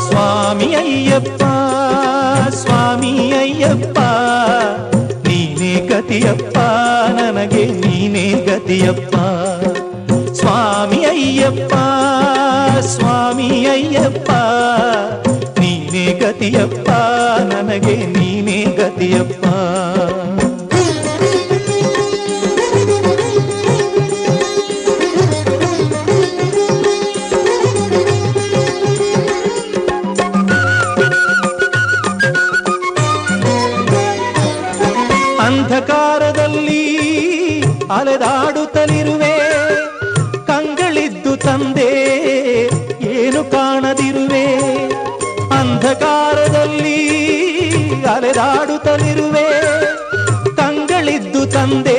ಸ್ವಾಮಿ ಅಯ್ಯಪ್ಪ ಸ್ವಾಮಿ ಅಯ್ಯಪ್ಪ ನೀನೇ ಗತಿಯಪ್ಪ ನನಗೆ ನೀನೇ ಗತಿಯಪ್ಪ ಸ್ವಾಮಿ ಅಯ್ಯಪ್ಪ ಸ್ವಾಮಿ ಅಯ್ಯಪ್ಪ ನೀನೇ ಗತಿಯಪ್ಪ ನನಗೆ ನೀನೇ ಗತಿಯಪ್ಪ ಅಂಧಕಾರದಲ್ಲಿ ಅಲೆದಾಡುತ್ತಲಿರುವೆ ಕಂಗಳಿದ್ದು ತಂದೆ ಏನು ಕಾಣದಿರುವೆ ಅಂಧಕಾರದಲ್ಲಿ ಅಲೆದಾಡುತ್ತಲಿರುವೆ ಕಂಗಳಿದ್ದು ತಂದೆ